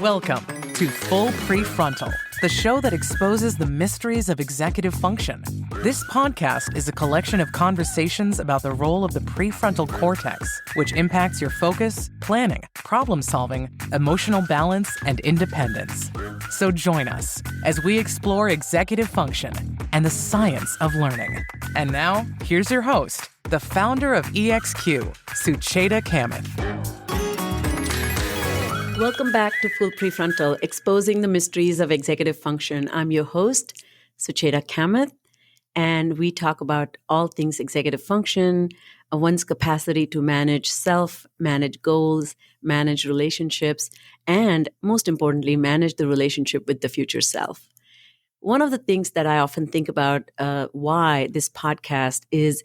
Welcome to Full Prefrontal, the show that exposes the mysteries of executive function. This podcast is a collection of conversations about the role of the prefrontal cortex, which impacts your focus, planning, problem-solving, emotional balance, and independence. So join us as we explore executive function and the science of learning. And now, here's your host, the founder of EXQ, Psy.D. Welcome back to Full Prefrontal, Exposing the Mysteries of Executive Function. I'm your host, Psy.D, and we talk about all things executive function, one's capacity to manage self, manage goals, manage relationships, and most importantly, manage the relationship with the future self. One of the things that I often think about why this podcast is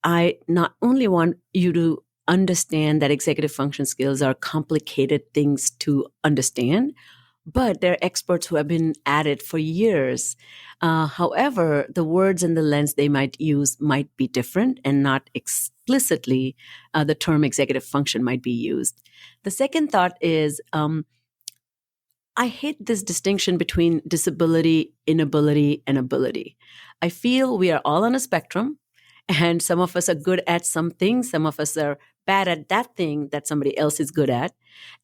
I not only want you to understand that executive function skills are complicated things to understand, but they're experts who have been at it for years. However, the words and the lens they might use might be different and not explicitly the term executive function might be used. The second thought is I hate this distinction between disability, inability, and ability. I feel we are all on a spectrum, and some of us are good at some things, some of us are bad at that thing that somebody else is good at.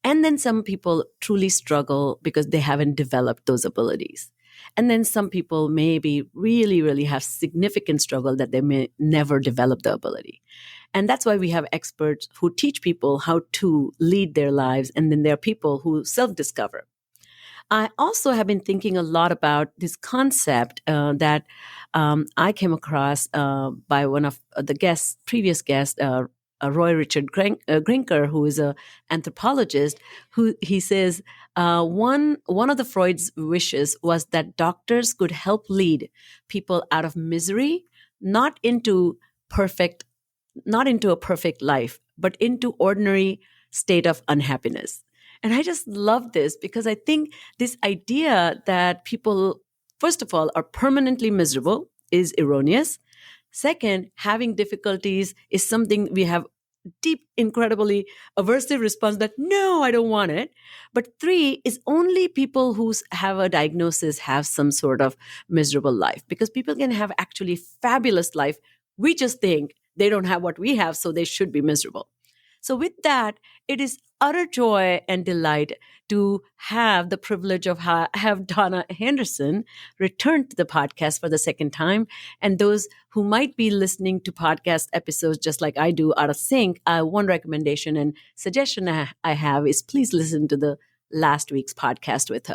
And then some people truly struggle because they haven't developed those abilities. And then some people maybe really have significant struggle that they may never develop the ability. And that's why we have experts who teach people how to lead their lives. And then there are people who self-discover. I also have been thinking a lot about this concept that I came across by one of the previous guests, Roy Richard Grinker, who is an anthropologist, who he says one of the Freud's wishes was that doctors could help lead people out of misery, not into a perfect life, but into ordinary state of unhappiness. And I just love this because I think this idea that people, first of all, are permanently miserable is erroneous. Second, having difficulties is something we have deep, incredibly aversive response that, no, I don't want it. But three is only people who have a diagnosis have some sort of miserable life, because people can have actually fabulous life. We just think they don't have what we have, so they should be miserable. So with that, it is utter joy and delight to have the privilege of have Donna Henderson return to the podcast for the second time. And those who might be listening to podcast episodes just like I do out of sync, one recommendation and suggestion I have is please listen to the last week's podcast with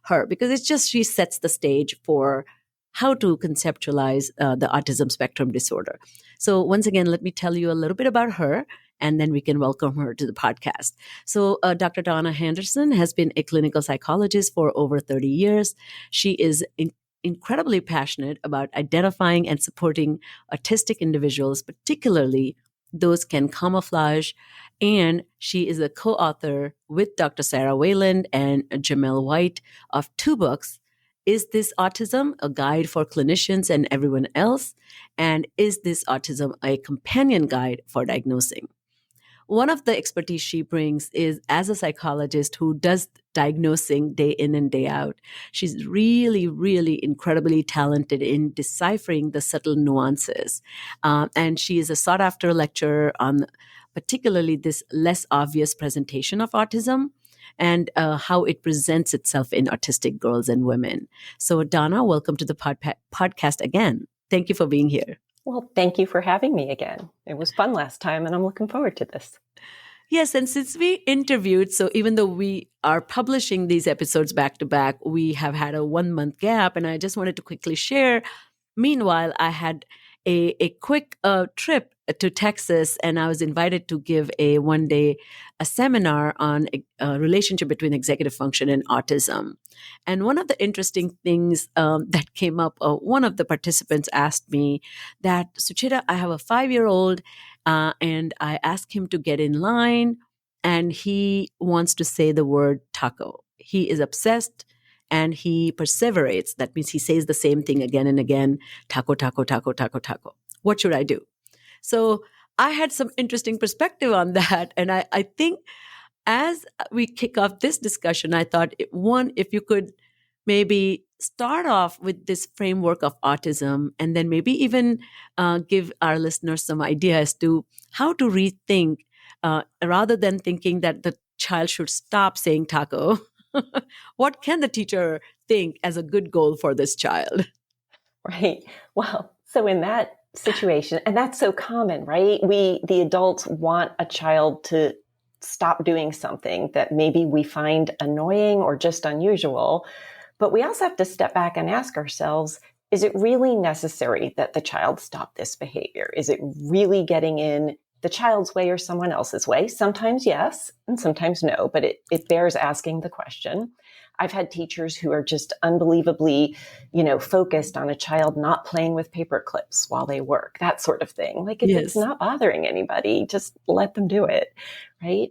her because it's just she sets the stage for how to conceptualize the autism spectrum disorder. So once again, let me tell you a little bit about her, and then we can welcome her to the podcast. So Dr. Donna Henderson has been a clinical psychologist for over 30 years. She is incredibly passionate about identifying and supporting autistic individuals, particularly those can camouflage. And she is a co-author with Dr. Sarah Wayland and Jamel White of 2 books, Is This Autism? A Guide for Clinicians and Everyone Else, and Is This Autism? A Companion Guide for Diagnosing. One of the expertise she brings is as a psychologist who does diagnosing day in and day out. She's really incredibly talented in deciphering the subtle nuances. And she is a sought after lecturer on particularly this less obvious presentation of autism and how it presents itself in autistic girls and women. So Donna, welcome to the podcast again. Thank you for being here. Well, thank you for having me again. It was fun last time, and I'm looking forward to this. Yes, and since we interviewed, so even though we are publishing these episodes back to back, we have had a 1-month gap, and I just wanted to quickly share. Meanwhile, I had a quick trip to Texas, and I was invited to give a seminar on a relationship between executive function and autism. And one of the interesting things that came up, one of the participants asked me that, Suchita, I have a 5-year-old, and I asked him to get in line, and he wants to say the word taco. He is obsessed. And he perseverates. That means he says the same thing again and again, taco, taco, taco, taco, taco. What should I do? So I had some interesting perspective on that. And I think as we kick off this discussion, I thought, one, if you could maybe start off with this framework of autism, and then maybe even give our listeners some idea as to how to rethink, rather than thinking that the child should stop saying taco. What can the teacher think as a good goal for this child? Right. Well, so in that situation, and that's so common, right? The adults want a child to stop doing something that maybe we find annoying or just unusual. But we also have to step back and ask ourselves, is it really necessary that the child stop this behavior? Is it really getting in the child's way or someone else's way? Sometimes yes, and sometimes no, but it bears asking the question. I've had teachers who are just unbelievably, focused on a child not playing with paper clips while they work, that sort of thing. Like if it's not bothering anybody, just let them do it, right?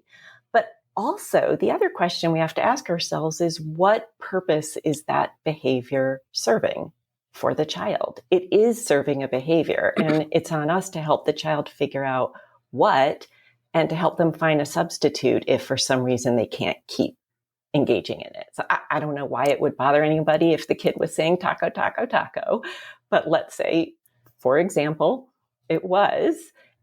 But also, the other question we have to ask ourselves is, what purpose is that behavior serving for the child? It is serving a behavior, and it's on us to help the child figure out what, and to help them find a substitute if for some reason they can't keep engaging in it. So I don't know why it would bother anybody if the kid was saying taco, taco, taco. But let's say, for example, it was,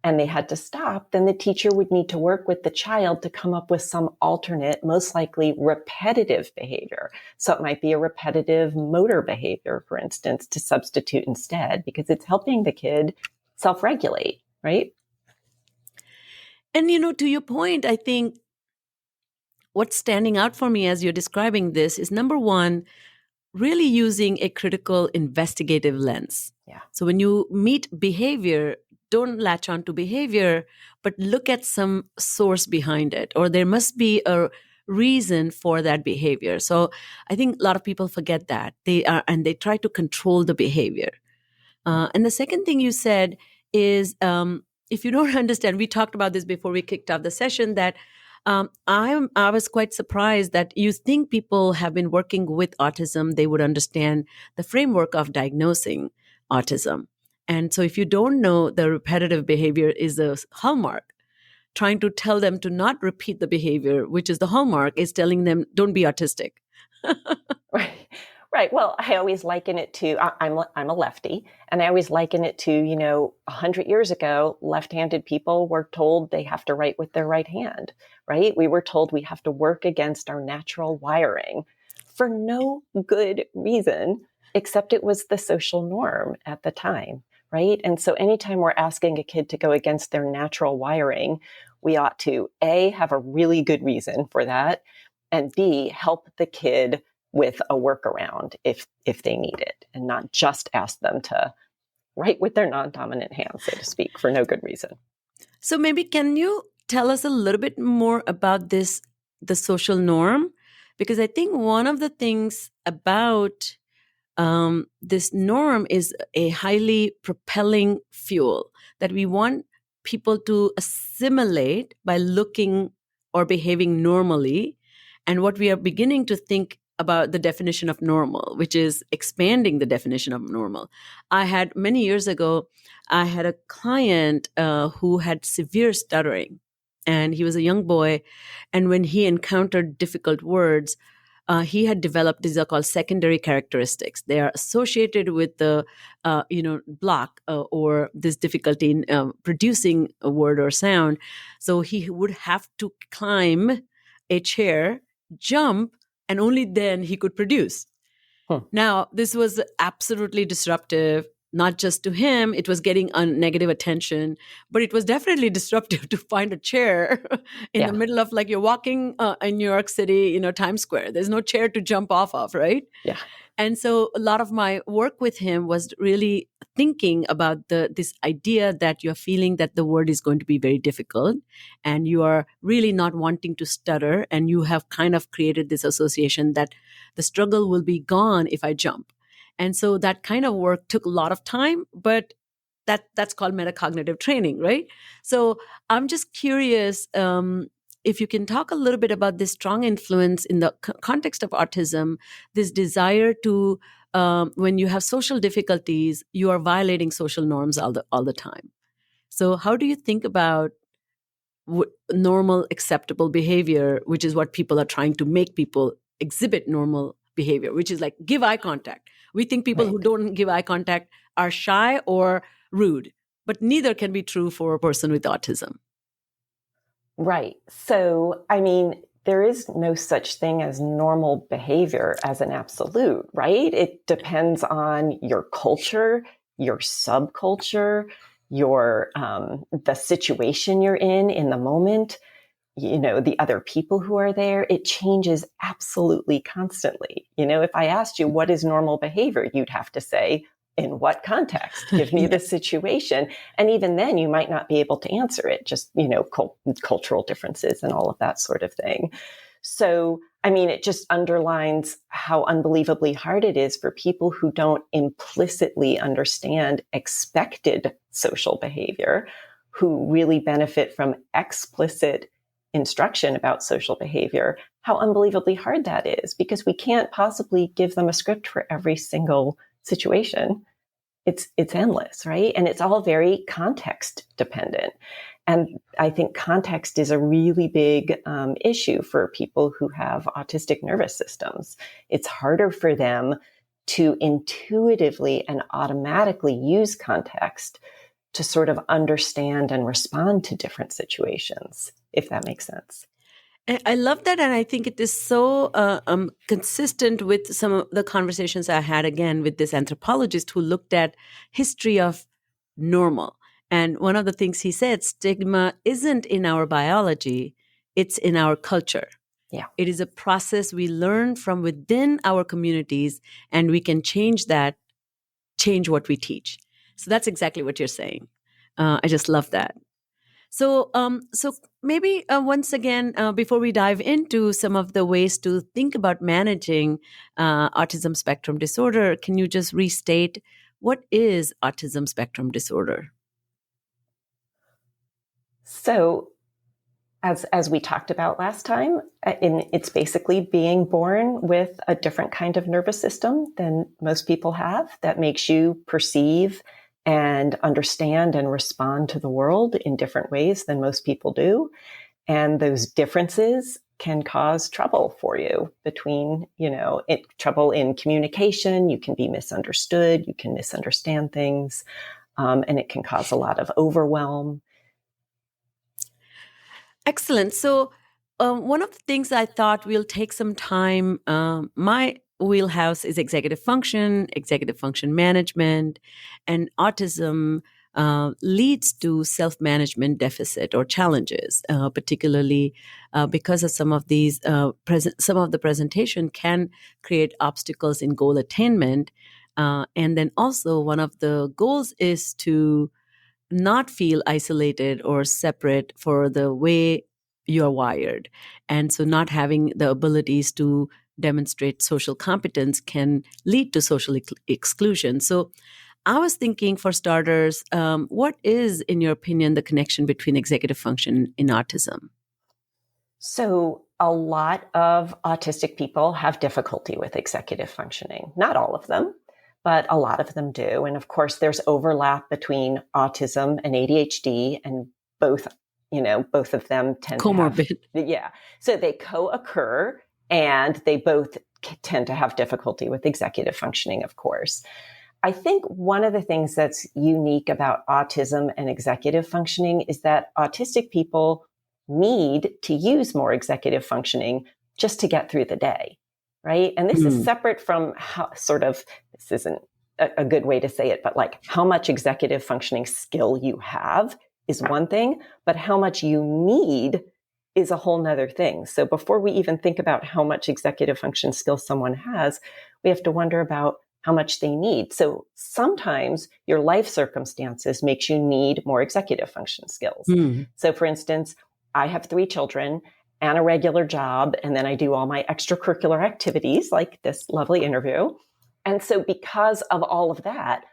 and they had to stop, then the teacher would need to work with the child to come up with some alternate, most likely repetitive behavior. So it might be a repetitive motor behavior, for instance, to substitute instead, because it's helping the kid self-regulate, right? And, to your point, I think what's standing out for me as you're describing this is, number one, really using a critical investigative lens. Yeah. So when you meet behavior, don't latch on to behavior, but look at some source behind it, or there must be a reason for that behavior. So I think a lot of people forget that and they try to control the behavior. And the second thing you said is, if you don't understand, we talked about this before we kicked off the session, that I was quite surprised that you think people have been working with autism, they would understand the framework of diagnosing autism. And so if you don't know, the repetitive behavior is a hallmark. Trying to tell them to not repeat the behavior, which is the hallmark, is telling them, don't be autistic. Right. Right. Well, I always liken it to, I'm a lefty, and I always liken it to, 100 years ago, left-handed people were told they have to write with their right hand, right? We were told we have to work against our natural wiring for no good reason, except it was the social norm at the time, right? And so anytime we're asking a kid to go against their natural wiring, we ought to, A, have a really good reason for that, and B, help the kid with a workaround if they need it, and not just ask them to write with their non-dominant hand, so to speak, for no good reason. So maybe can you tell us a little bit more about the social norm? Because I think one of the things about this norm is a highly propelling fuel that we want people to assimilate by looking or behaving normally. And what we are beginning to think about the definition of normal, which is expanding the definition of normal. Many years ago, I had a client who had severe stuttering, and he was a young boy. And when he encountered difficult words, he had developed, these are called secondary characteristics. They are associated with the, block or this difficulty in producing a word or sound. So he would have to climb a chair, jump, and only then he could produce. Now, this was absolutely disruptive, not just to him. It was getting negative attention, but it was definitely disruptive to find a chair in the middle of, like, you're walking in New York City, Times Square. There's no chair to jump off of, right? Yeah. And so a lot of my work with him was really thinking about this idea that you're feeling that the word is going to be very difficult, and you are really not wanting to stutter, and you have kind of created this association that the struggle will be gone if I jump. And so that kind of work took a lot of time, but that's called metacognitive training, right? So I'm just curious, if you can talk a little bit about this strong influence in the context of autism, this desire to, when you have social difficulties, you are violating social norms all the time. So how do you think about normal, acceptable behavior, which is what people are trying to make people exhibit normal behavior, which is like give eye contact. We think people who don't give eye contact are shy or rude, but neither can be true for a person with autism. Right. So, I mean, there is no such thing as normal behavior as an absolute, right? It depends on your culture, your subculture, your the situation you're in the moment, the other people who are there. It changes absolutely constantly. If I asked you what is normal behavior, you'd have to say, in what context? Give me the situation. And even then you might not be able to answer it, just, cultural differences and all of that sort of thing. So, I mean, it just underlines how unbelievably hard it is for people who don't implicitly understand expected social behavior, who really benefit from explicit instruction about social behavior, how unbelievably hard that is, because we can't possibly give them a script for every single situation. It's endless, right? And it's all very context dependent. And I think context is a really big issue for people who have autistic nervous systems. It's harder for them to intuitively and automatically use context to sort of understand and respond to different situations, if that makes sense. I love that. And I think it is so consistent with some of the conversations I had again with this anthropologist who looked at history of normal. And one of the things he said, stigma isn't in our biology, it's in our culture. Yeah. It is a process we learn from within our communities, and we can change what we teach. So that's exactly what you're saying. I just love that. So maybe once again, before we dive into some of the ways to think about managing autism spectrum disorder, can you just restate what is autism spectrum disorder? So, as we talked about last time, it's basically being born with a different kind of nervous system than most people have that makes you perceive and understand and respond to the world in different ways than most people do. And those differences can cause trouble for you between, trouble in communication. You can be misunderstood. You can misunderstand things. And it can cause a lot of overwhelm. Excellent. So one of the things I thought we'll take some time, my wheelhouse is executive function management, and autism leads to self-management deficit or challenges, particularly because of some of these, some of the presentation can create obstacles in goal attainment. And then also one of the goals is to not feel isolated or separate for the way you're wired. And so not having the abilities to demonstrate social competence can lead to social exclusion. So I was thinking, for starters, what is, in your opinion, the connection between executive function in autism? So a lot of autistic people have difficulty with executive functioning. Not all of them, but a lot of them do. And of course, there's overlap between autism and ADHD, and both of them tend comorbid. to have, yeah. So they co-occur, and they both tend to have difficulty with executive functioning, of course. I think one of the things that's unique about autism and executive functioning is that autistic people need to use more executive functioning just to get through the day, right? And this is separate from how this isn't a good way to say it, but like how much executive functioning skill you have is one thing, but how much you need is a whole nother thing. So before we even think about how much executive function skill someone has, we have to wonder about how much they need. So sometimes your life circumstances makes you need more executive function skills. So for instance, I have 3 children and a regular job, and then I do all my extracurricular activities like this lovely interview. And so because of all of that,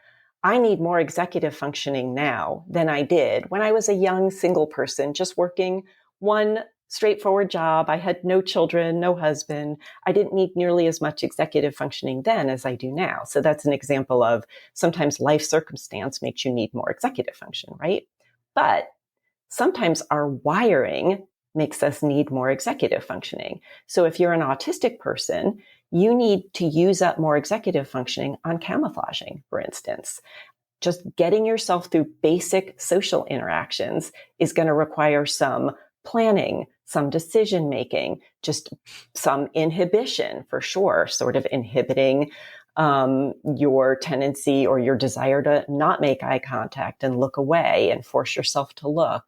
I need more executive functioning now than I did when I was a young single person just working one straightforward job. I had no children, no husband. I didn't need nearly as much executive functioning then as I do now. So that's an example of sometimes life circumstance makes you need more executive function, right? But sometimes our wiring makes us need more executive functioning. So if you're an autistic person, you need to use up more executive functioning on camouflaging, for instance. Just getting yourself through basic social interactions is going to require some planning, some decision making, just some inhibition for sure, sort of inhibiting your tendency or your desire to not make eye contact and look away and force yourself to look,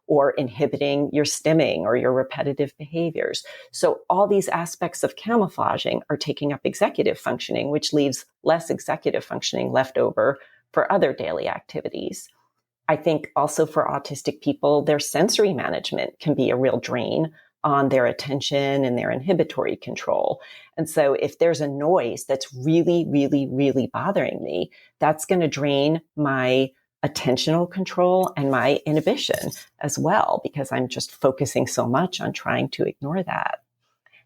or inhibiting your stimming or your repetitive behaviors. So all these aspects of camouflaging are taking up executive functioning, which leaves less executive functioning left over for other daily activities. I think also for autistic people, their sensory management can be a real drain on their attention and their inhibitory control. And so if there's a noise that's really, really, really bothering me, that's going to drain my attentional control and my inhibition as well, because I'm just focusing so much on trying to ignore that.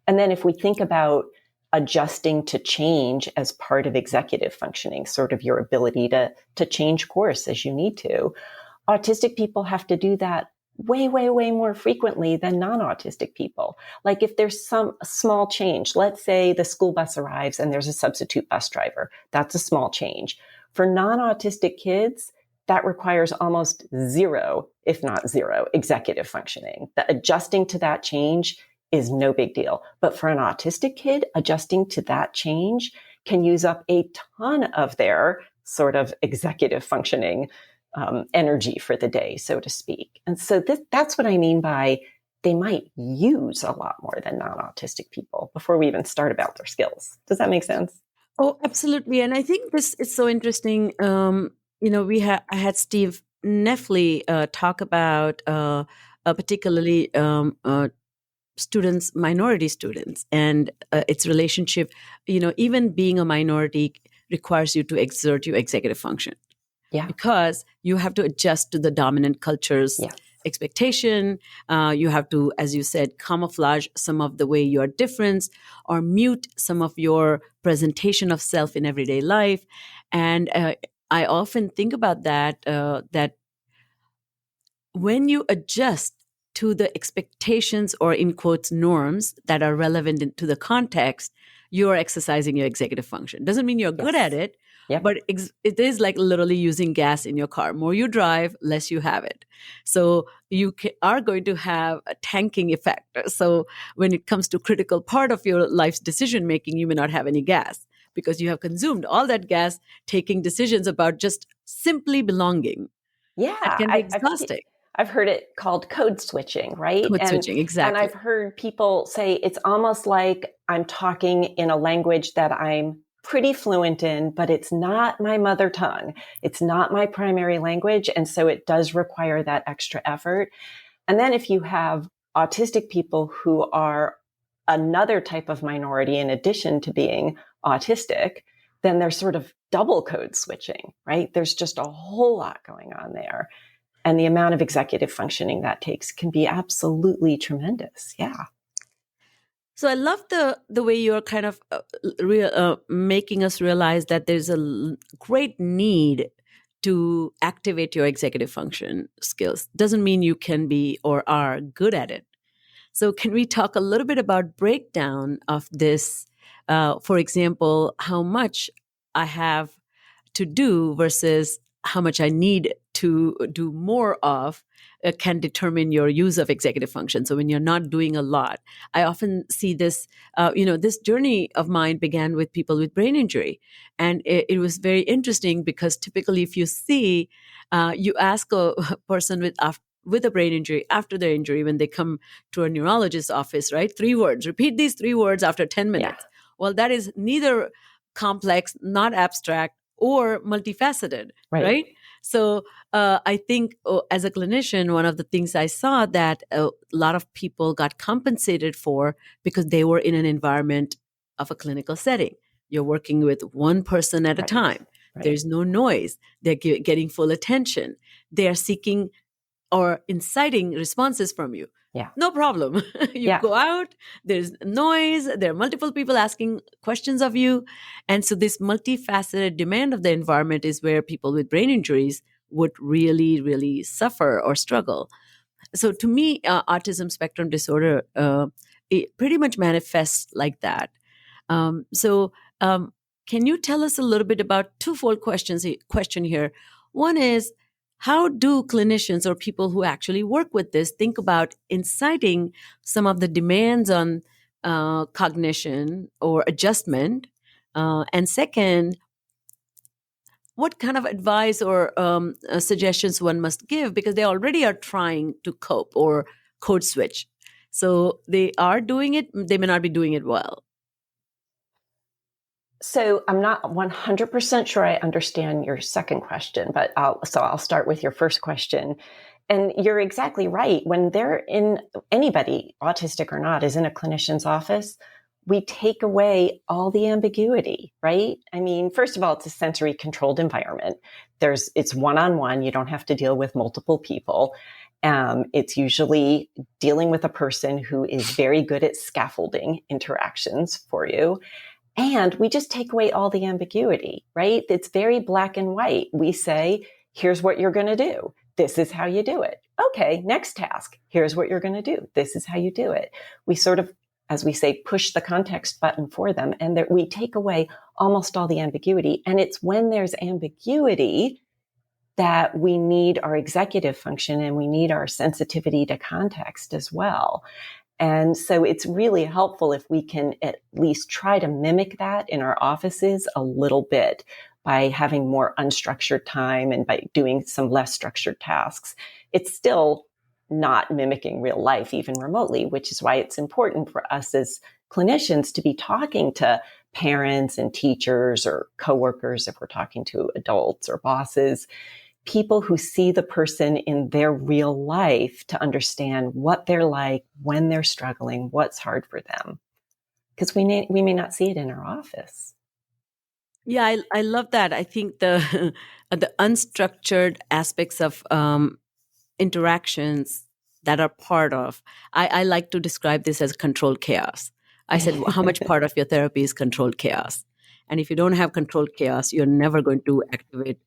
And then if we think about adjusting to change as part of executive functioning, sort of your ability to change course as you need to, autistic people have to do that way, way, way more frequently than non-autistic people. Like if there's some small change, let's say the school bus arrives and there's a substitute bus driver, that's a small change. For non-autistic kids, that requires almost zero, if not zero, executive functioning. The adjusting to that change is no big deal. But for an autistic kid, adjusting to that change can use up a ton of their sort of executive functioning energy for the day, so to speak. And so that's what I mean by they might use a lot more than non-autistic people before we even start about their skills. Does that make sense? Oh, absolutely. And I think this is so interesting. I had Steve Neffley talk about particularly students, minority students, and its relationship. Even being a minority requires you to exert your executive function. Yeah. Because you have to adjust to the dominant culture's expectation. You have to, as you said, camouflage some of the way you're different or mute some of your presentation of self in everyday life. And I often think about that when you adjust to the expectations or in quotes norms that are relevant to the context, you're exercising your executive function. Doesn't mean you're good at it, but it is like literally using gas in your car. More you drive, less you have it. So you are going to have a tanking effect. So when it comes to critical part of your life's decision making, you may not have any gas because you have consumed all that gas taking decisions about just simply belonging. Yeah. That can be exhausting. I've heard it called code switching, right? Switching, exactly. And I've heard people say it's almost like I'm talking in a language that I'm pretty fluent in, but it's not my mother tongue. It's not my primary language. And so it does require that extra effort. And then if you have autistic people who are another type of minority in addition to being autistic, then they're sort of double code switching, right? There's just a whole lot going on there. And the amount of executive functioning that takes can be absolutely tremendous. Yeah. So I love the way you're kind of making us realize that there's a great need to activate your executive function skills. Doesn't mean you can be or are good at it. So can we talk a little bit about breakdown of this? For example, how much I have to do versus how much I need to do more of can determine your use of executive function. So when you're not doing a lot, I often see this, this journey of mine began with people with brain injury. And it was very interesting because typically if you see, you ask a person with a brain injury after their injury, when they come to a neurologist's office, right? 3 words, repeat these 3 words after 10 minutes. Yeah. Well, that is neither complex, not abstract, or multifaceted, right? So I think as a clinician, one of the things I saw that a lot of people got compensated for because they were in an environment of a clinical setting. You're working with one person at a time. There's no noise. They're getting full attention. They are seeking or inciting responses from you. Yeah. No problem. You go out, there's noise, there are multiple people asking questions of you. And so this multifaceted demand of the environment is where people with brain injuries would really, really suffer or struggle. So to me, autism spectrum disorder, it pretty much manifests like that. So can you tell us a little bit about twofold question here? One is, how do clinicians or people who actually work with this think about inciting some of the demands on cognition or adjustment? And second, what kind of advice or suggestions one must give, because they already are trying to cope or code switch. So they are doing it, they may not be doing it well. So I'm not 100% sure I understand your second question, but I'll start with your first question. And you're exactly right. When anybody, autistic or not, is in a clinician's office, we take away all the ambiguity, right? I mean, first of all, it's a sensory controlled environment. It's one-on-one. You don't have to deal with multiple people. It's usually dealing with a person who is very good at scaffolding interactions for you. And we just take away all the ambiguity, right? It's very black and white. We say, here's what you're going to do. This is how you do it. Okay, next task. Here's what you're going to do. This is how you do it. We sort of, as we say, push the context button for them, and we take away almost all the ambiguity. And it's when there's ambiguity that we need our executive function and we need our sensitivity to context as well. And so it's really helpful if we can at least try to mimic that in our offices a little bit by having more unstructured time and by doing some less structured tasks. It's still not mimicking real life, even remotely, which is why it's important for us as clinicians to be talking to parents and teachers or coworkers, if we're talking to adults or bosses, people who see the person in their real life, to understand what they're like when they're struggling, what's hard for them. Because we may not see it in our office. Yeah, I love that. I think the the unstructured aspects of interactions that are part of, I like to describe this as controlled chaos. I said, how much part of your therapy is controlled chaos? And if you don't have controlled chaos, you're never going to activate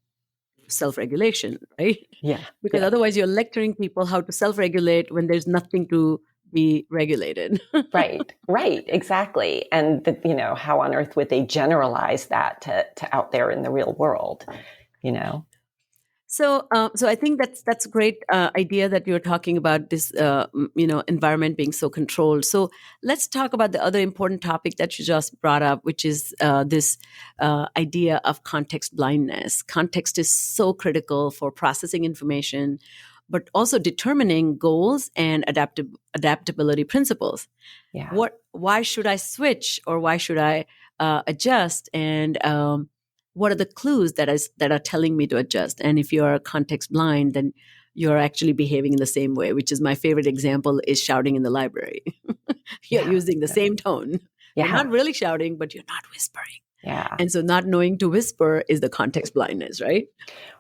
self-regulation, right? Yeah. Because otherwise you're lecturing people how to self-regulate when there's nothing to be regulated. Right, exactly. And how on earth would they generalize that to out there in the real world, So I think that's a great idea that you're talking about this, environment being so controlled. So let's talk about the other important topic that you just brought up, which is this idea of context blindness. Context is so critical for processing information, but also determining goals and adaptability principles. Yeah. Why should I switch, or why should I adjust? And what are the clues that are telling me to adjust? And if you're context blind, then you're actually behaving in the same way, which is my favorite example is shouting in the library. You're using the same tone. Yeah. You're not really shouting, but you're not whispering. Yeah. And so not knowing to whisper is the context blindness, right?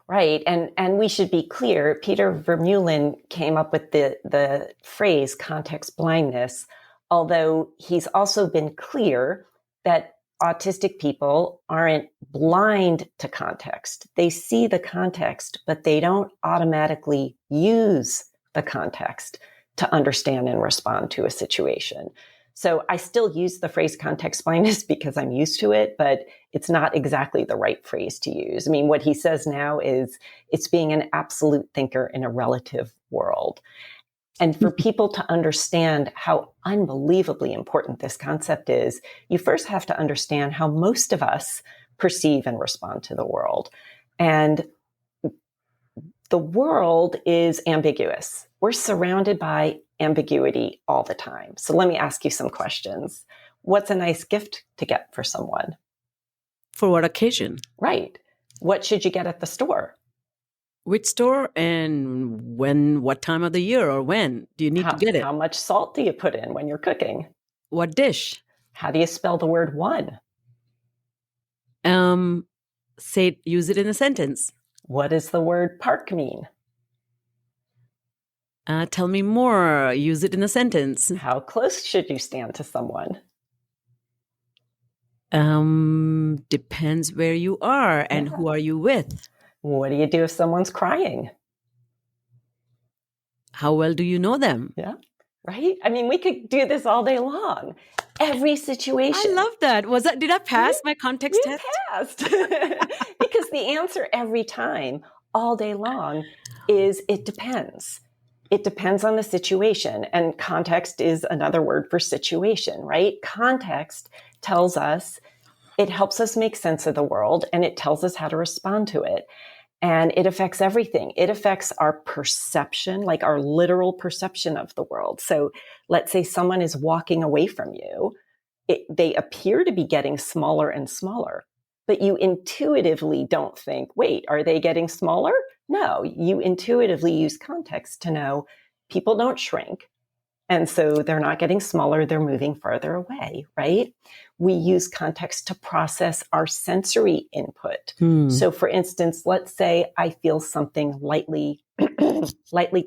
Right. And we should be clear, Peter Vermeulen came up with the phrase context blindness, although he's also been clear that autistic people aren't blind to context. They see the context, but they don't automatically use the context to understand and respond to a situation. So I still use the phrase context blindness because I'm used to it, but it's not exactly the right phrase to use. I mean, what he says now is it's being an absolute thinker in a relative world. And for people to understand how unbelievably important this concept is, you first have to understand how most of us perceive and respond to the world. And the world is ambiguous. We're surrounded by ambiguity all the time. So let me ask you some questions. What's a nice gift to get for someone? For what occasion? Right. What should you get at the store? Which store and when, what time of the year or when do you need to get it? How much salt do you put in when you're cooking? What dish? How do you spell the word one? Use it in a sentence. What does the word park mean? Tell me more. Use it in a sentence. How close should you stand to someone? Depends where you are and who are you with. What do you do if someone's crying? how well do you know them? Yeah. Right? I mean, we could do this all day long. Every situation. I love that. Did I pass my context You test? passed. Because the answer every time, all day long, is it depends. It depends on the situation. And context is another word for situation, right? Context tells us, it helps us make sense of the world, and it tells us how to respond to it. And it affects everything. It affects our perception, like our literal perception of the world. So let's say someone is walking away from you. They appear to be getting smaller and smaller, but you intuitively don't think, wait, are they getting smaller? No, you intuitively use context to know people don't shrink. And so they're not getting smaller, they're moving farther away, right? We use context to process our sensory input. So for instance, let's say I feel something lightly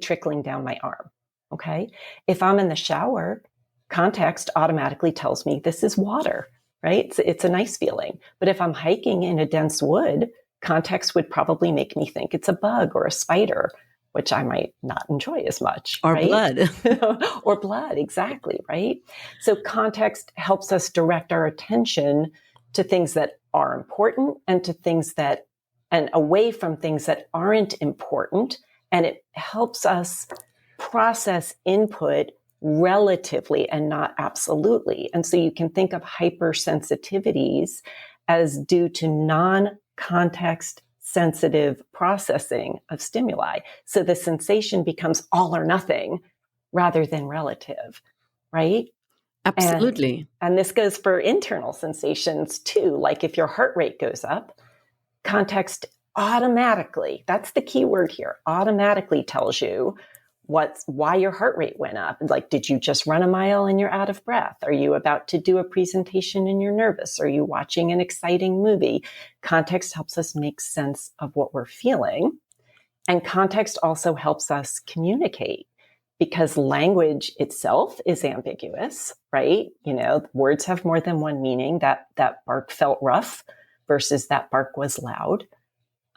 trickling down my arm, okay? If I'm in the shower, context automatically tells me this is water, right? It's a nice feeling. But if I'm hiking in a dense wood, context would probably make me think it's a bug or a spider, which I might not enjoy as much. Or right? blood. Or blood, exactly, right? So context helps us direct our attention to things that are important and away from things that aren't important. And it helps us process input relatively and not absolutely. And so you can think of hypersensitivities as due to non-context sensitive processing of stimuli. So the sensation becomes all or nothing rather than relative, right? Absolutely. And this goes for internal sensations too. Like if your heart rate goes up, context automatically, that's the key word here, automatically tells you why your heart rate went up. Like, did you just run a mile and you're out of breath? Are you about to do a presentation and you're nervous? Are you watching an exciting movie? Context helps us make sense of what we're feeling. And context also helps us communicate because language itself is ambiguous, right? Words have more than one meaning. That bark felt rough versus that bark was loud.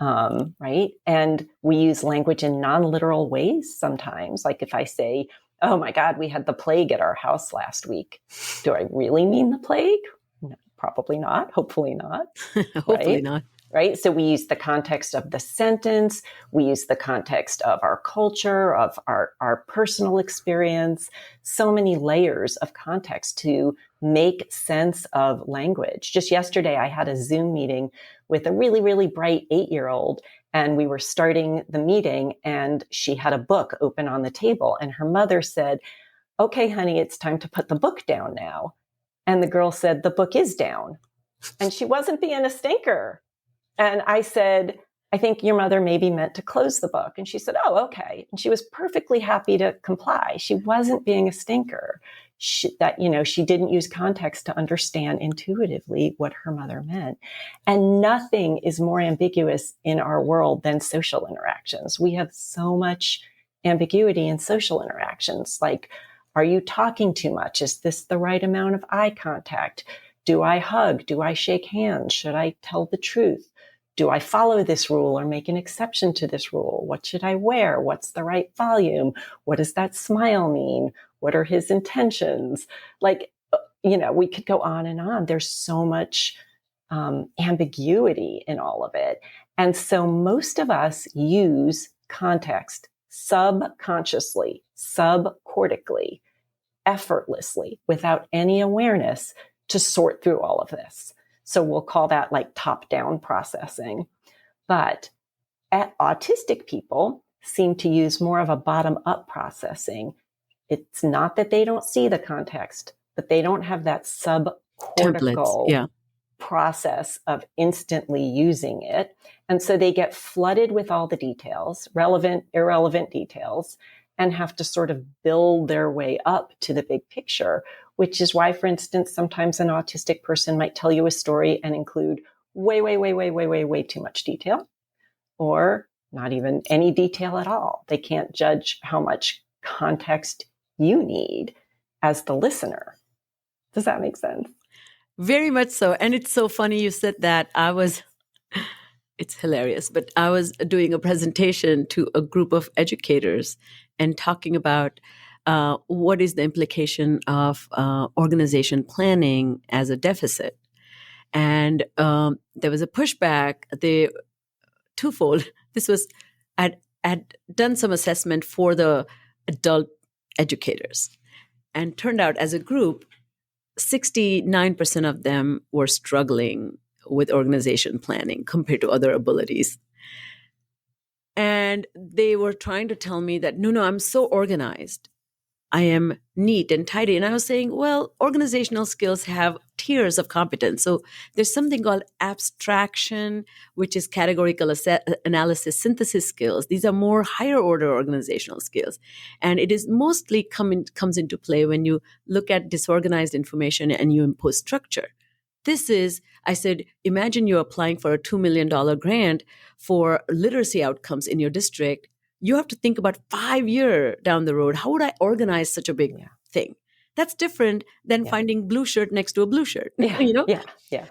Right? And we use language in non-literal ways sometimes. Like if I say, oh my God, we had the plague at our house last week. Do I really mean the plague? No, probably not. Hopefully not. Hopefully not. Right? So we use the context of the sentence. We use the context of our culture, of our personal experience, so many layers of context to make sense of language. Just yesterday, I had a Zoom meeting with a really, really bright 8-year-old, and we were starting the meeting, and she had a book open on the table, and her mother said, okay, honey, it's time to put the book down now. And the girl said, the book is down. And she wasn't being a stinker. And I said, I think your mother maybe meant to close the book. And she said, oh, okay. And she was perfectly happy to comply. She wasn't being a stinker. She didn't use context to understand intuitively what her mother meant. And nothing is more ambiguous in our world than social interactions. We have so much ambiguity in social interactions. Like, are you talking too much? Is this the right amount of eye contact? Do I hug? Do I shake hands? Should I tell the truth? Do I follow this rule or make an exception to this rule? What should I wear? What's the right volume? What does that smile mean? What are his intentions? Like, we could go on and on. There's so much ambiguity in all of it. And so most of us use context subconsciously, subcortically, effortlessly, without any awareness to sort through all of this. So we'll call that like top-down processing. But autistic people seem to use more of a bottom-up processing. It's not that they don't see the context, but they don't have that subcortical process of instantly using it. And so they get flooded with all the details, relevant, irrelevant details, and have to sort of build their way up to the big picture, which is why, for instance, sometimes an autistic person might tell you a story and include way too much detail, or not even any detail at all. They can't judge how much context you need as the listener. Does that make sense? Very much so. And it's so funny you said that. It's hilarious, but I was doing a presentation to a group of educators, and talking about what is the implication of organization planning as a deficit. And there was a pushback, twofold. This was, I'd done some assessment for the adult educators, and turned out as a group, 69% of them were struggling with organization planning compared to other abilities. And they were trying to tell me that, no, I'm so organized. I am neat and tidy. And I was saying, well, organizational skills have tiers of competence. So there's something called abstraction, which is categorical analysis, synthesis skills. These are more higher order organizational skills. And it is mostly comes into play when you look at disorganized information and you impose structure. This is, I said, imagine you're applying for a $2 million grant for literacy outcomes in your district. You have to think about 5 years down the road. How would I organize such a big thing? That's different than finding blue shirt next to a blue shirt. Yeah.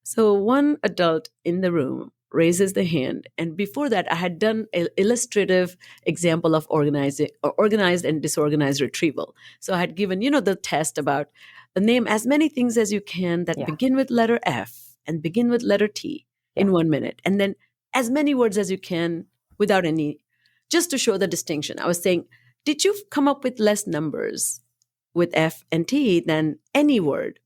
So one adult in the room raises the hand. And before that, I had done an illustrative example of organized and disorganized retrieval. So I had given, the test about name as many things as you can that begin with letter F and begin with letter T in 1 minute. And then as many words as you can without any, just to show the distinction. I was saying, did you come up with less numbers with F and T than any word?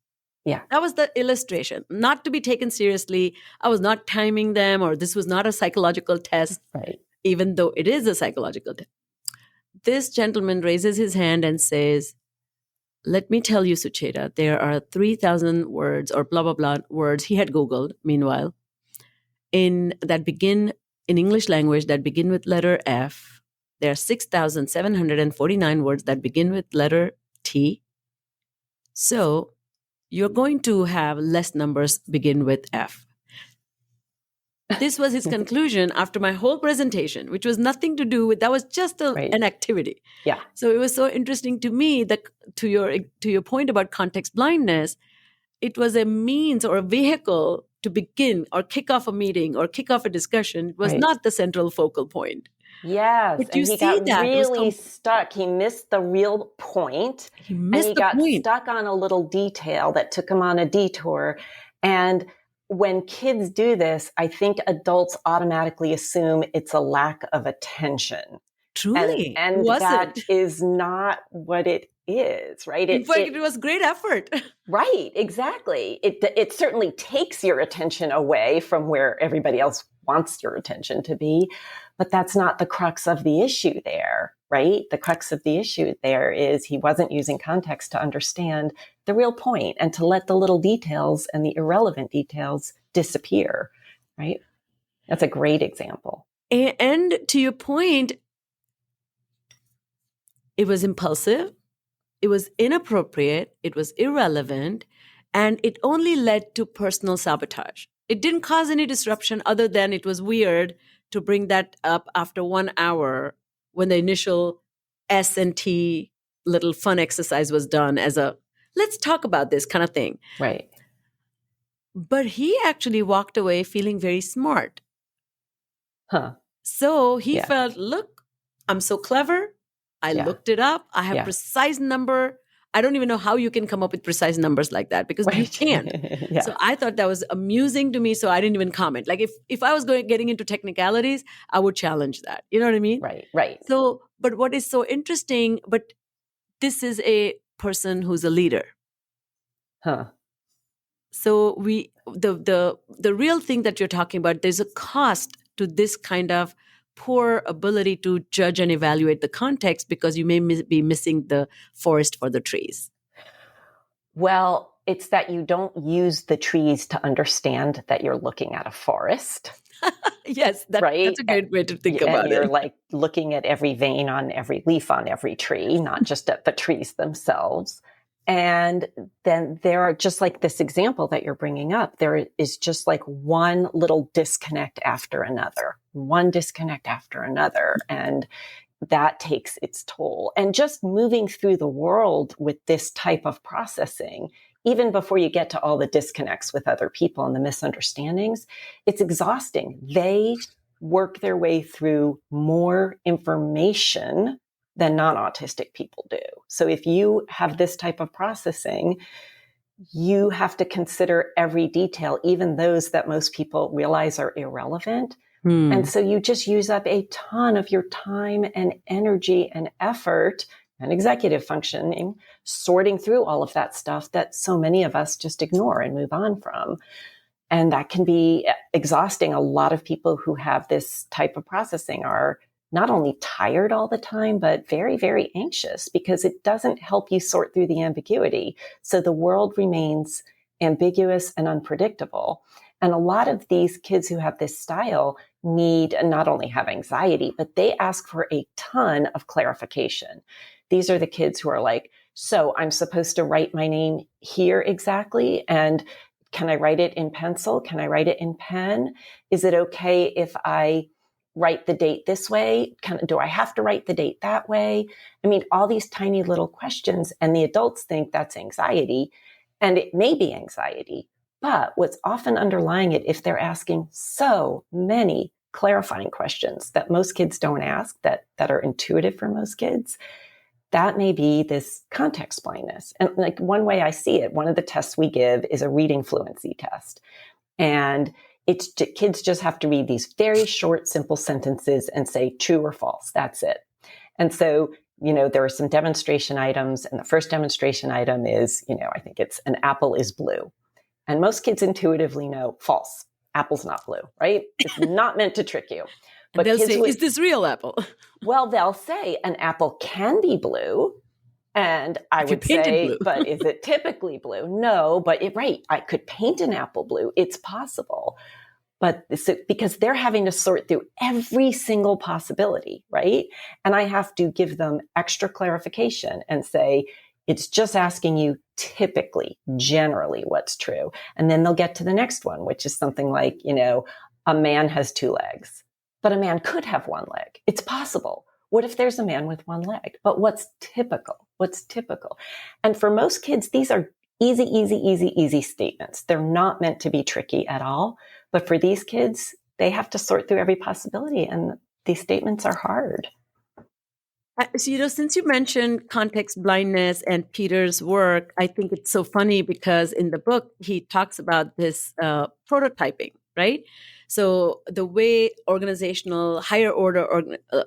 Yeah. That was the illustration, not to be taken seriously. I was not timing them, or this was not a psychological test, right? Even though it is a psychological test. This gentleman raises his hand and says, let me tell you, Sucheta, there are 3,000 words or blah, blah, blah words. He had Googled, meanwhile, in English language that begin with letter F. There are 6,749 words that begin with letter T. So you're going to have less numbers begin with F. This was his conclusion after my whole presentation, which was nothing to do with, that was just an activity. Yeah. So it was so interesting to me that to your point about context blindness, it was a means or a vehicle to begin or kick off a meeting or kick off a discussion. It was not the central focal point. Yes. But and you he see got that really stuck. He missed the real point. He got stuck on a little detail that took him on a detour. And when kids do this, I think adults automatically assume it's a lack of attention. Truly. And that is not what it is, right? In fact, it was great effort. Right, exactly. It certainly takes your attention away from where everybody else wants your attention to be, but that's not the crux of the issue there, right? The crux of the issue there is he wasn't using context to understand the real point and to let the little details and the irrelevant details disappear, right? That's a great example. And to your point, it was impulsive, it was inappropriate, it was irrelevant, and it only led to personal sabotage. It didn't cause any disruption other than it was weird to bring that up after 1 hour when the initial S&T little fun exercise was done as a, let's talk about this kind of thing. Right. But he actually walked away feeling very smart. So he felt, look, I'm so clever. I looked it up. I have precise number. I don't even know how you can come up with precise numbers like that because you can't. So I thought that was amusing to me. So I didn't even comment. Like if I was getting into technicalities, I would challenge that. You know what I mean? Right. So, but what is so interesting, but this is a person who's a leader. So the real thing that you're talking about, there's a cost to this kind of poor ability to judge and evaluate the context because you may be missing the forest for the trees. Well, it's that you don't use the trees to understand that you're looking at a forest. Yes, that's a great way to think about it. You're like looking at every vein on every leaf on every tree, not just at the trees themselves. And then there are just like this example that you're bringing up, there is just like one little disconnect after another. And that takes its toll. And just moving through the world with this type of processing, even before you get to all the disconnects with other people and the misunderstandings, it's exhausting. They work their way through more information than non-autistic people do. So if you have this type of processing, you have to consider every detail, even those that most people realize are irrelevant. And so you just use up a ton of your time and energy and effort and executive functioning, sorting through all of that stuff that so many of us just ignore and move on from. And that can be exhausting. A lot of people who have this type of processing are not only tired all the time, but very, very anxious because it doesn't help you sort through the ambiguity. So the world remains ambiguous and unpredictable. And a lot of these kids who have this style need not only have anxiety, but they ask for a ton of clarification. These are the kids who are like, so I'm supposed to write my name here exactly? And can I write it in pencil? Can I write it in pen? Is it okay if I write the date this way? Do I have to write the date that way? I mean, all these tiny little questions, and the adults think that's anxiety, and it may be anxiety. But what's often underlying it, if they're asking so many clarifying questions that most kids don't ask, that are intuitive for most kids, that may be this context blindness. And like one way I see it, one of the tests we give is a reading fluency test. And it's kids just have to read these very short, simple sentences and say true or false. That's it. And so, there are some demonstration items. And the first demonstration item is, I think it's an apple is blue. And most kids intuitively know false. Apple's not blue, right? It's not meant to trick you. But they'll say, is this real apple? Well, they'll say an apple can be blue. And I would say, but is it typically blue? No, but I could paint an apple blue. It's possible. But because they're having to sort through every single possibility, right? And I have to give them extra clarification and say, it's just asking you typically, generally what's true. And then they'll get to the next one, which is something like, a man has two legs, but a man could have one leg. It's possible. What if there's a man with one leg? But what's typical? What's typical? And for most kids, these are easy statements. They're not meant to be tricky at all. But for these kids, they have to sort through every possibility. And these statements are hard. So, since you mentioned context blindness and Peter's work, I think it's so funny because in the book, he talks about this prototyping, right? So the way organizational higher order,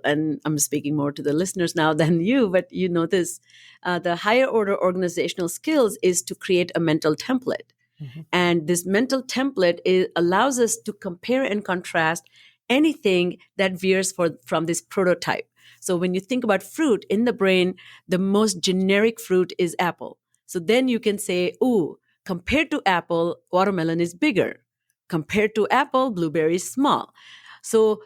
and I'm speaking more to the listeners now than you, but this, the higher order organizational skills is to create a mental template. Mm-hmm. And this mental template allows us to compare and contrast anything that veers from this prototype. So when you think about fruit in the brain, the most generic fruit is apple. So then you can say, compared to apple, watermelon is bigger. Compared to apple, blueberry is small. So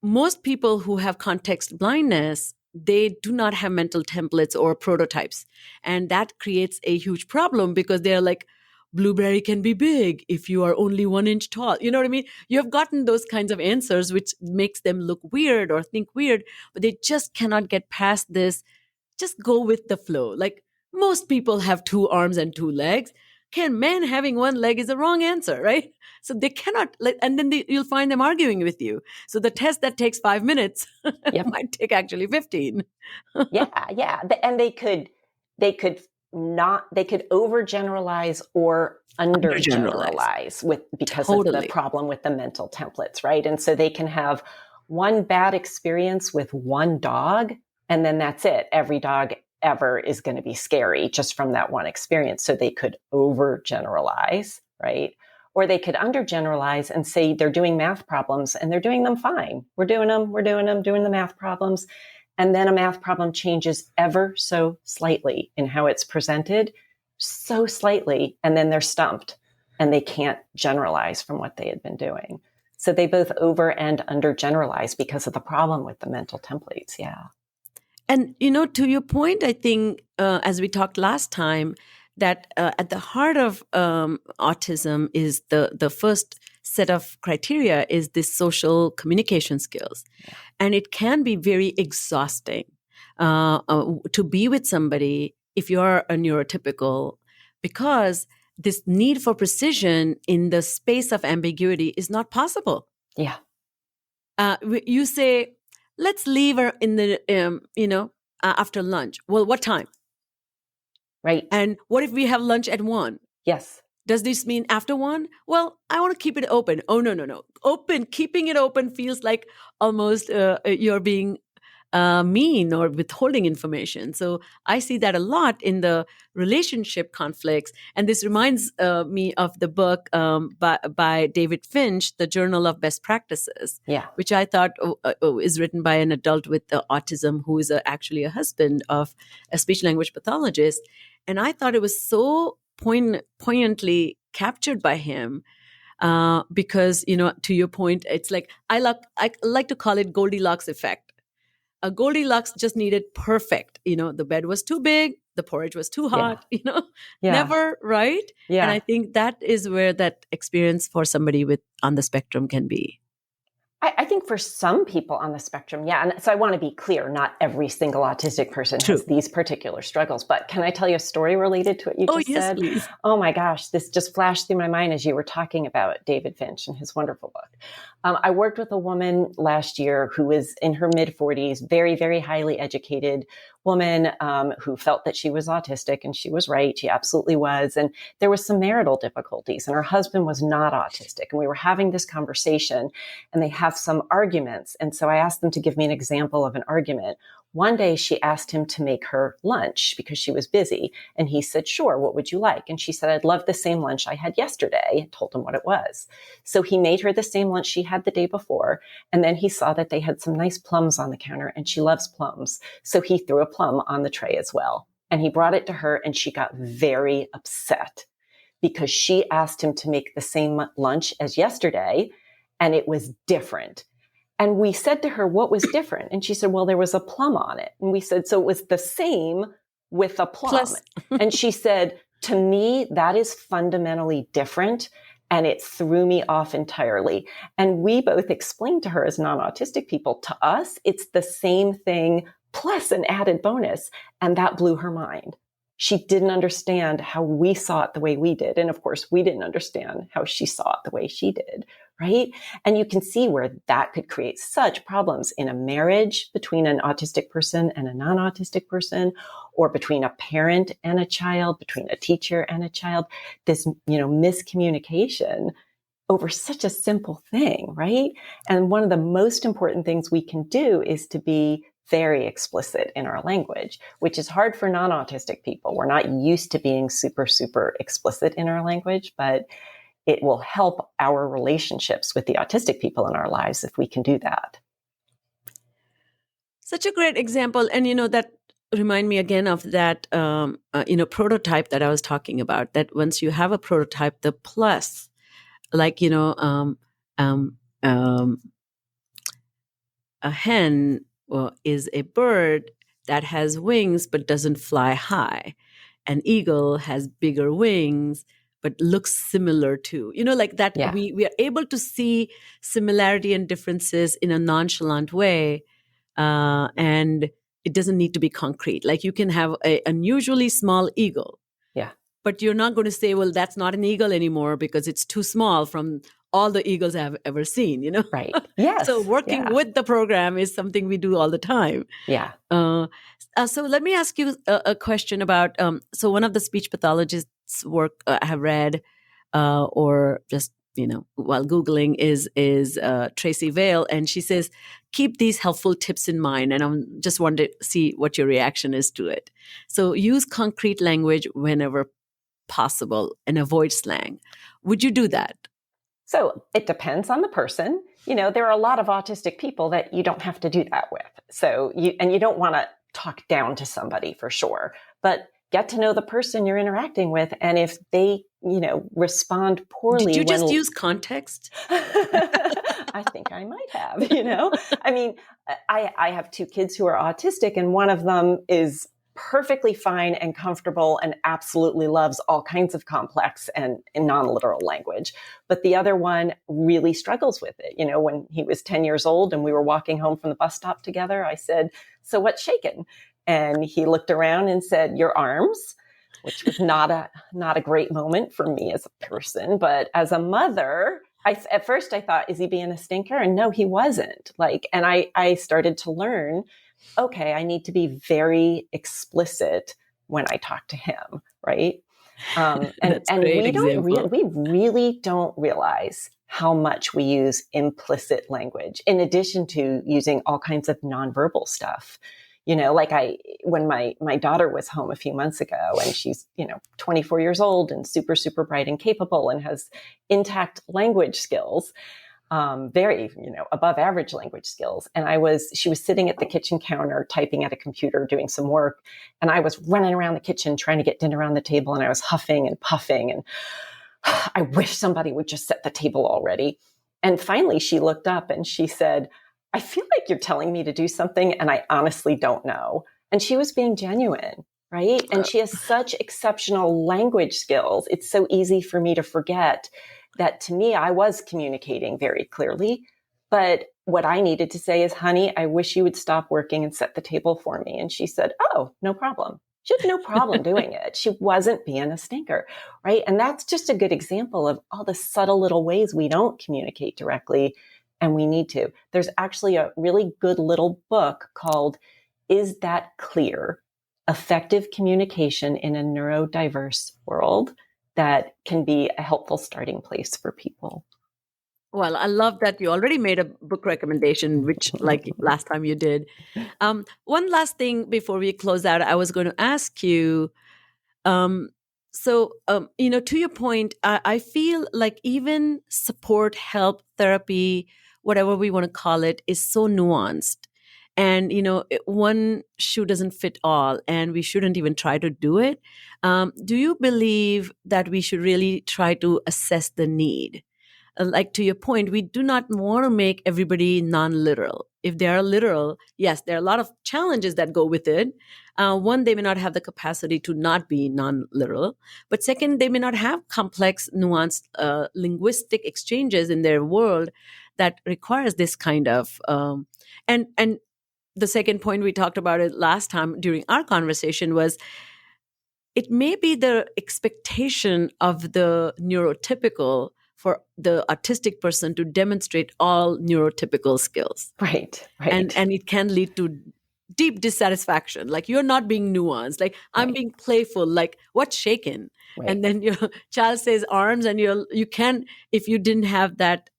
most people who have context blindness, they do not have mental templates or prototypes. And that creates a huge problem because they're like, blueberry can be big if you are only 1 inch tall. You know what I mean? You have gotten those kinds of answers, which makes them look weird or think weird, but they just cannot get past this. Just go with the flow. Like most people have 2 arms and 2 legs. Man having 1 leg is the wrong answer, right? So they cannot, and then you'll find them arguing with you. So the test that takes 5 minutes might take actually 15. Yeah. And they could overgeneralize or undergeneralize because of the problem with the mental templates, right? And so they can have one bad experience with one dog, and then that's it. Every dog ever is going to be scary just from that one experience. So they could overgeneralize, right? Or they could undergeneralize and say they're doing math problems and they're doing them fine. We're doing the math problems. And then a math problem changes ever so slightly in how it's presented, so slightly, and then they're stumped and they can't generalize from what they had been doing. So they both over and under generalize because of the problem with the mental templates. Yeah. And, to your point, I think, as we talked last time, that at the heart of autism is the first set of criteria is this social communication skills. Yeah. And it can be very exhausting to be with somebody if you're a neurotypical, because this need for precision in the space of ambiguity is not possible. Yeah. You say, let's leave her in the, after lunch. Well, what time? Right. And what if we have lunch at 1? Yes. Does this mean after 1? Well, I want to keep it open. Oh, no. Keeping it open feels like almost you're being mean or withholding information. So I see that a lot in the relationship conflicts. And this reminds me of the book by David Finch, The Journal of Best Practices, which I thought is written by an adult with autism who is actually a husband of a speech language pathologist. And I thought it was so poignantly captured by him. Because, to your point, it's like I like to call it Goldilocks effect. A Goldilocks just needed perfect. The bed was too big, the porridge was too hot, never right. Yeah. And I think that is where that experience for somebody on the spectrum can be. I think for some people on the spectrum, yeah. And so I want to be clear, not every single autistic person has these particular struggles. But can I tell you a story related to what you just said? Please. Oh my gosh, this just flashed through my mind as you were talking about David Finch and his wonderful book. I worked with a woman last year who was in her mid-40s, very, very highly educated woman who felt that she was autistic, and she was right. She absolutely was. And there was some marital difficulties, and her husband was not autistic. And we were having this conversation, and they have some arguments. And so I asked them to give me an example of an argument. One day she asked him to make her lunch because she was busy. And he said, sure, what would you like? And she said, I'd love the same lunch I had yesterday. I told him what it was. So he made her the same lunch she had the day before. And then he saw that they had some nice plums on the counter, and she loves plums. So he threw a plum on the tray as well. And he brought it to her, and she got very upset because she asked him to make the same lunch as yesterday, and it was different. And we said to her, what was different? And she said, well, there was a plum on it. And we said, so it was the same with a plum. And she said, to me, that is fundamentally different. And it threw me off entirely. And we both explained to her as non-autistic people, to us, it's the same thing plus an added bonus. And that blew her mind. She didn't understand how we saw it the way we did. And of course, we didn't understand how she saw it the way she did, right? And you can see where that could create such problems in a marriage between an autistic person and a non-autistic person, or between a parent and a child, between a teacher and a child. This, miscommunication over such a simple thing, right? And one of the most important things we can do is to be very explicit in our language, which is hard for non-autistic people. We're not used to being super, super explicit in our language, but it will help our relationships with the autistic people in our lives if we can do that. Such a great example. And, that remind me again of that, prototype that I was talking about, that once you have a prototype, the plus, like, a hen is a bird that has wings but doesn't fly high. An eagle has bigger wings but looks similar to, like that. Yeah. We are able to see similarity and differences in a nonchalant way. And it doesn't need to be concrete. Like you can have an unusually small eagle. Yeah. But you're not going to say, well, that's not an eagle anymore because it's too small from all the eagles I've ever seen, Right. Yes. So working with the program is something we do all the time. Yeah. So let me ask you a question about, so one of the speech pathologists' work I have read or just, while Googling is Tracy Vale. And she says, keep these helpful tips in mind. And I just wanted to see what your reaction is to it. So use concrete language whenever possible and avoid slang. Would you do that? So it depends on the person. There are a lot of autistic people that you don't have to do that with. So you don't want to talk down to somebody for sure, but get to know the person you're interacting with. And if they, respond poorly. Did you just use context? I think I might have, I mean, I have 2 kids who are autistic, and one of them is perfectly fine and comfortable and absolutely loves all kinds of complex and non-literal language. But the other one really struggles with it. When he was 10 years old and we were walking home from the bus stop together, I said, so what's shaking? And he looked around and said, your arms, which was not a great moment for me as a person. But as a mother, at first I thought, is he being a stinker? And no, he wasn't. And I started to learn okay, I need to be very explicit when I talk to him, right? That's a And great example. we really don't realize how much we use implicit language in addition to using all kinds of nonverbal stuff. Like when my daughter was home a few months ago, and she's, 24 years old and super, super bright and capable and has intact language skills, very, above average language skills. And she was sitting at the kitchen counter, typing at a computer, doing some work. And I was running around the kitchen, trying to get dinner on the table. And I was huffing and puffing. And I wish somebody would just set the table already. And finally she looked up and she said, I feel like you're telling me to do something, and I honestly don't know. And she was being genuine, right? And she has such exceptional language skills. It's so easy for me to forget that. To me, I was communicating very clearly, but what I needed to say is, honey, I wish you would stop working and set the table for me. And she said, oh, no problem. She had no problem doing it. She wasn't being a stinker, right? And that's just a good example of all the subtle little ways we don't communicate directly, and we need to. There's actually a really good little book called Is That Clear? Effective Communication in a Neurodiverse World, that can be a helpful starting place for people. Well, I love that you already made a book recommendation, which like last time you did. One last thing before we close out, I was going to ask you, to your point, I feel like even support, help, therapy, whatever we want to call it, is so nuanced. And, one shoe doesn't fit all, and we shouldn't even try to do it. Do you believe that we should really try to assess the need? Like to your point, we do not want to make everybody non-literal. If they are literal, yes, there are a lot of challenges that go with it. One, they may not have the capacity to not be non-literal. But second, they may not have complex, nuanced linguistic exchanges in their world that requires this kind of and the second point, we talked about it last time during our conversation, was it may be the expectation of the neurotypical for the autistic person to demonstrate all neurotypical skills. Right. And it can lead to deep dissatisfaction. Like, you're not being nuanced. Like, I'm being playful. Like, what's shaken? Right. And then your child says arms, and you can, if you didn't have that,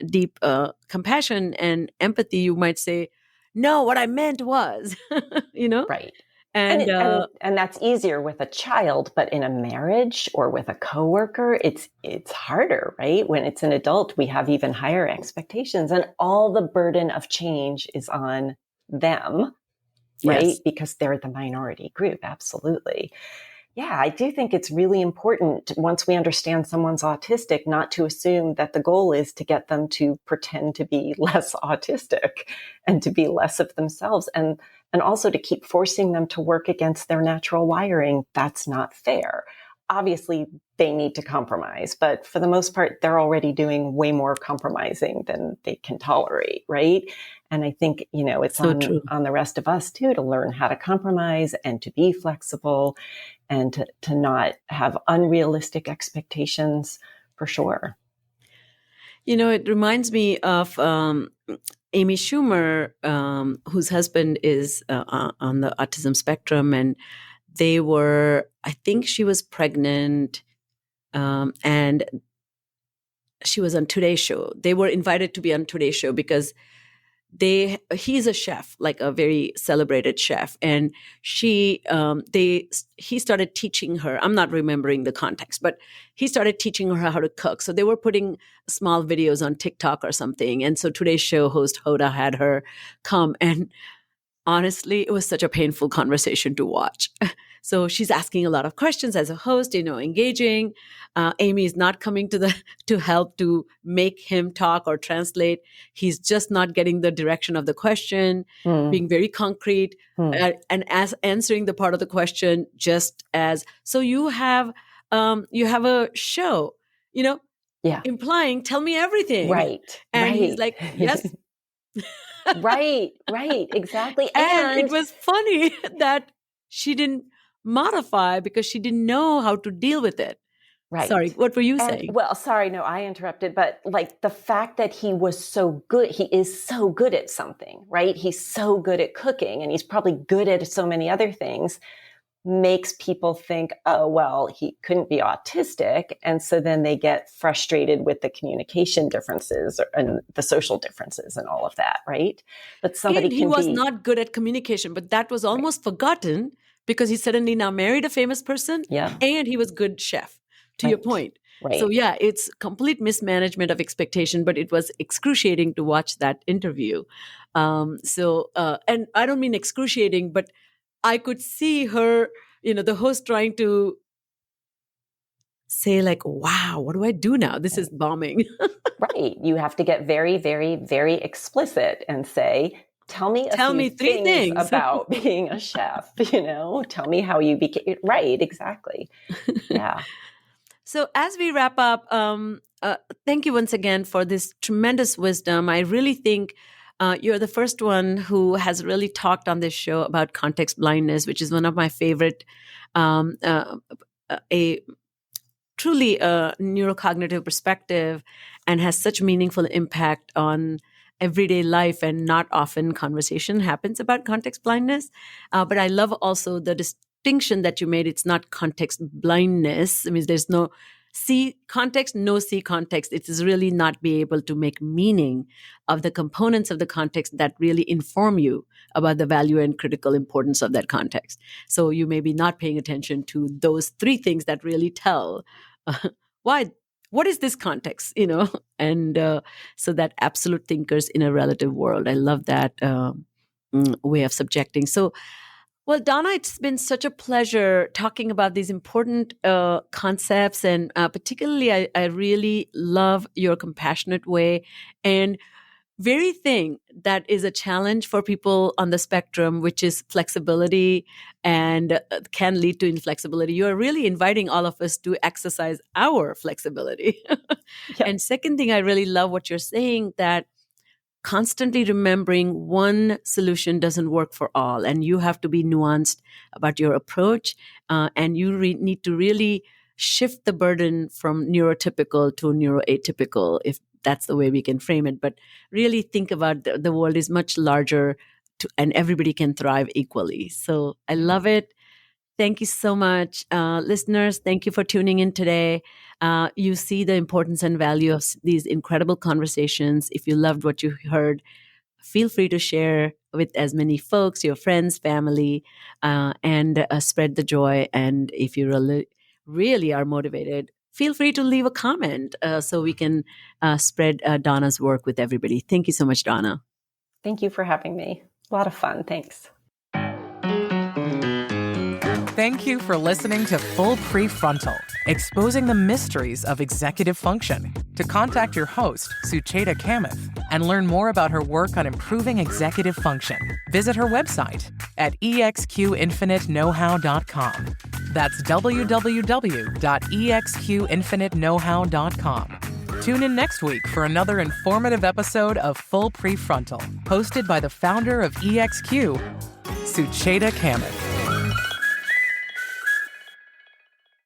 deep compassion and empathy, you might say, no, what I meant was, Right. And that's easier with a child, but in a marriage or with a coworker, it's harder, right? When it's an adult, we have even higher expectations, and all the burden of change is on them, right? Yes. Because they're the minority group. Absolutely. Yeah, I do think it's really important, once we understand someone's autistic, not to assume that the goal is to get them to pretend to be less autistic and to be less of themselves. And also to keep forcing them to work against their natural wiring. That's not fair. Obviously, they need to compromise, but for the most part, they're already doing way more compromising than they can tolerate, right? And I think, it's so on the rest of us too, to learn how to compromise and to be flexible and to not have unrealistic expectations, for sure. It reminds me of Amy Schumer, whose husband is on the autism spectrum, and I think she was pregnant, and she was on Today's Show. They were invited to be on Today's Show because he's a chef, like a very celebrated chef. And he started teaching her, I'm not remembering the context, but he started teaching her how to cook. So they were putting small videos on TikTok or something. And so Today's Show host Hoda had her come, and honestly, it was such a painful conversation to watch. So she's asking a lot of questions as a host, engaging. Amy is not coming to help to make him talk or translate. He's just not getting the direction of the question, being very concrete, and as answering the part of the question just as, so you have a show, implying, tell me everything. Right. And he's like, yes. Right, exactly. And it was funny that she didn't modify because she didn't know how to deal with it. Right. Sorry, what were you saying? Well, sorry, no, I interrupted, but like the fact that he was so good, he is so good at something, right? He's so good at cooking, and he's probably good at so many other things, makes people think, oh, well, he couldn't be autistic. And so then they get frustrated with the communication differences and the social differences and all of that, right? But somebody And he can was be not good at communication, but that was almost forgotten because he suddenly now married a famous person, and he was good chef, to your point. Right. So yeah, it's complete mismanagement of expectation, but it was excruciating to watch that interview. And I don't mean excruciating, but I could see her, the host trying to say like, wow, what do I do now? This is bombing. Right. You have to get very, very, very explicit and say, tell me three things about being a chef, tell me how you became, right, exactly. Yeah. So as we wrap up, thank you once again for this tremendous wisdom. I really think you're the first one who has really talked on this show about context blindness, which is one of my favorite, a truly neurocognitive perspective, and has such meaningful impact on everyday life, and not often conversation happens about context blindness. But I love also the distinction that you made. It's not context blindness. I mean, there's no see context, no see context. It is really not be able to make meaning of the components of the context that really inform you about the value and critical importance of that context. So you may be not paying attention to those three things that really tell what is this context, and so that absolute thinkers in a relative world. I love that way of subjecting. So, well, Donna, it's been such a pleasure talking about these important concepts, and particularly I really love your compassionate way, and very thing that is a challenge for people on the spectrum, which is flexibility, and can lead to inflexibility. You are really inviting all of us to exercise our flexibility. Yep. And second thing, I really love what you're saying, that constantly remembering one solution doesn't work for all, and you have to be nuanced about your approach, and you need to really shift the burden from neurotypical to neuroatypical, if that's the way we can frame it. But really think about the world is much larger, and everybody can thrive equally. So I love it. Thank you so much. Listeners, thank you for tuning in today. You see the importance and value of these incredible conversations. If you loved what you heard, feel free to share with as many folks, your friends, family, and spread the joy. And if you really are motivated, feel free to leave a comment so we can spread Donna's work with everybody. Thank you so much, Donna. Thank you for having me. A lot of fun. Thanks. Thank you for listening to Full Prefrontal, exposing the mysteries of executive function. To contact your host, Sucheta Kamath, and learn more about her work on improving executive function, visit her website at exqinfiniteknowhow.com. That's www.exqinfiniteknowhow.com. Tune in next week for another informative episode of Full Prefrontal, hosted by the founder of EXQ, Sucheta Kamath.